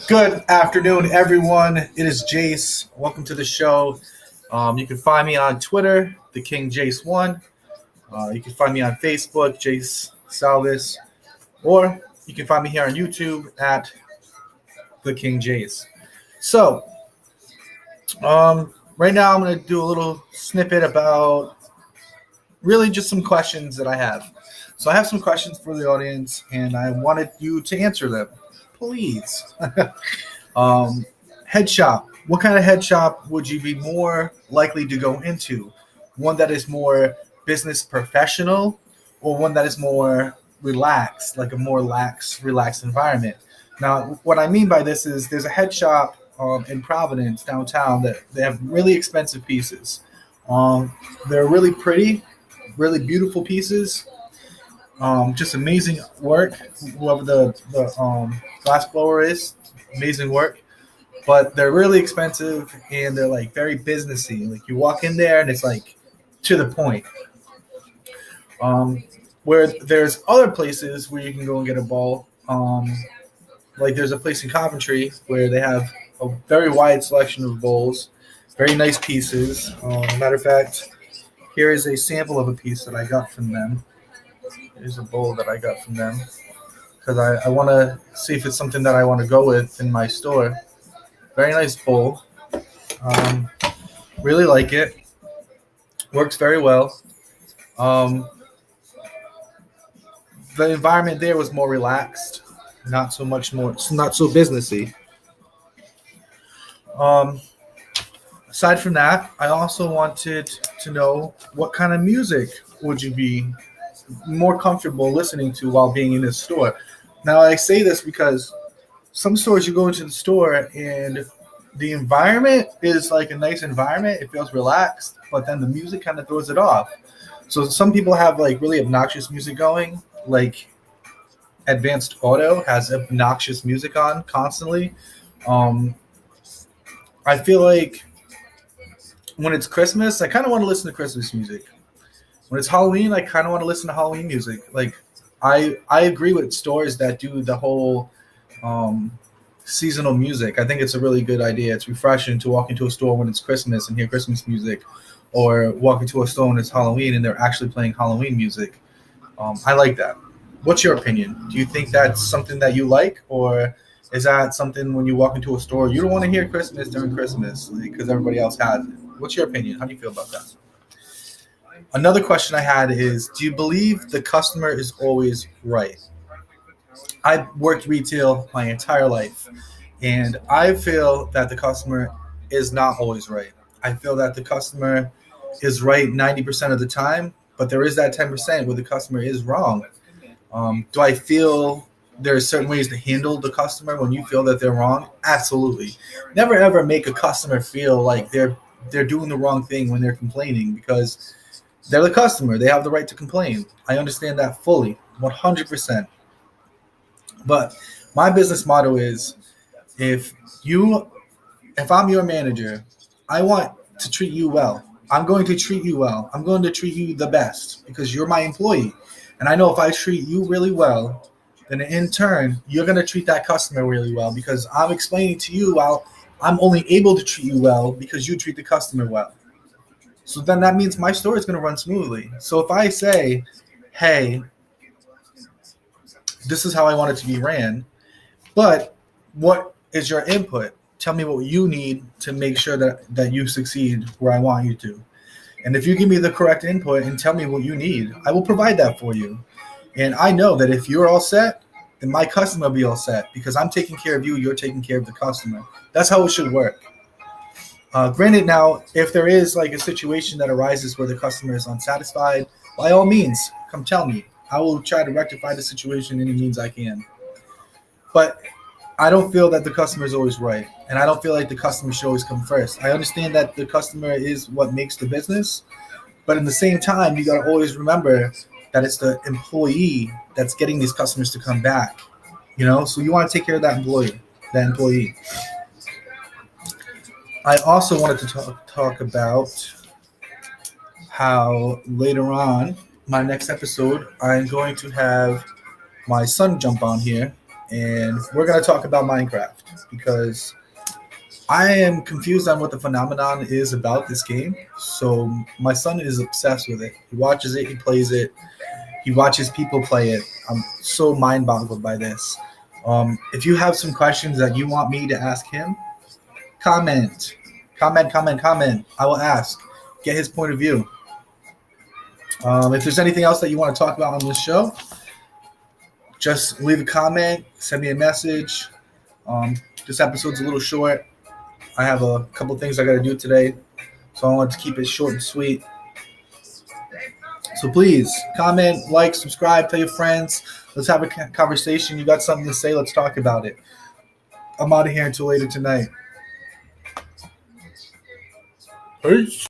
Good afternoon, everyone. It is Jace. Welcome to the show. You can find me on Twitter, the King Jace One. You can find me on Facebook, Jace Salvis, or you can find me here on YouTube at the King Jace. So, right now I'm going to do a little snippet about really just some questions that I have. So, I have some questions for the audience, and I wanted you to answer them, please. Um, Head shop. What kind of head shop would you be more likely to go into? One that is more business professional, or one that is more relaxed, like a more relaxed environment? Now, what I mean by this is there's a head shop in Providence downtown that they have really expensive pieces. They're really pretty, really beautiful pieces. Just amazing work. Whoever the glass blower is, amazing work, but they're really expensive and they're like very businessy. Like you walk in there and it's like to the point. Um, where there's other places where you can go and get a ball. Like there's a place in Coventry where they have a very wide selection of bowls, very nice pieces. Matter of fact, here is a sample of a piece that I got from them. Here's a bowl that I got from them because I want to see if it's something that I want to go with in my store. Very nice bowl. Um, really like it. Works very well. Um, the environment there was more relaxed, not so businessy. Um, Aside from that, I also wanted to know what kind of music would you be more comfortable listening to while being in a store. Now, I say this because some stores you go into the store and the environment is like a nice environment. It feels relaxed, but then the music kind of throws it off. So some people have like really obnoxious music going, like Advanced Auto has obnoxious music on constantly. Um, I feel like when it's Christmas, I kind of want to listen to Christmas music. When it's Halloween, I kind of want to listen to Halloween music. Like I agree with stores that do the whole um, seasonal music. I think it's a really good idea. It's refreshing to walk into a store when it's Christmas and hear Christmas music, or walk into a store when it's Halloween and they're actually playing Halloween music. I like that. What's your opinion? Do you think that's something that you like, or is that something when you walk into a store you don't want to hear Christmas during Christmas because everybody else has it? What's your opinion? How do you feel about that? Another question I had is, do you believe the customer is always right? I worked retail my entire life, and I feel that the customer is not always right. I feel that the customer is right 90% of the time, but there is that 10% where the customer is wrong. Do I feel there are certain ways to handle the customer when you feel that they're wrong? Absolutely. Never ever make a customer feel like they're doing the wrong thing when they're complaining, because they're the customer. They have the right to complain. I understand that fully, 100%. But my business motto is, if you if I'm your manager, I want to treat you well. I'm going to treat you well. I'm going to treat you the best because you're my employee. And I know if I treat you really well, then in turn, you're going to treat that customer really well because I'm explaining to you how I'm only able to treat you well because you treat the customer well. So then that means my store is going to run smoothly. So if I say, hey, this is how I want it to be ran, but what is your input? Tell me what you need to make sure that you succeed where I want you to. And if you give me the correct input and tell me what you need, I will provide that for you. And I know that if you're all set, then my customer will be all set because I'm taking care of you, you're taking care of the customer. That's how it should work. Granted, now, if there is like a situation that arises where the customer is unsatisfied, by all means, come tell me. I will try to rectify the situation any means I can. But I don't feel that the customer is always right, and I don't feel like the customer should always come first. I understand that the customer is what makes the business, but in the same time, you got to always remember that it's the employee that's getting these customers to come back. So you want to take care of that employee. I also wanted to talk about how later on, my next episode, I'm going to have my son jump on here and we're going to talk about Minecraft because I am confused on what the phenomenon is about this game. So my son is obsessed with it. He watches it, he plays it, he watches people play it. I'm so mind boggled by this. If you have some questions that you want me to ask him, comment, comment. I will ask. Get his point of view. If there's anything else that you want to talk about on this show, just leave a comment, send me a message. This episode's a little short. I have a couple things I got to do today, so I want to keep it short and sweet. So please comment, like, subscribe, tell your friends. Let's have a conversation. You got something to say? Let's talk about it. I'm out of here until later tonight. Peace.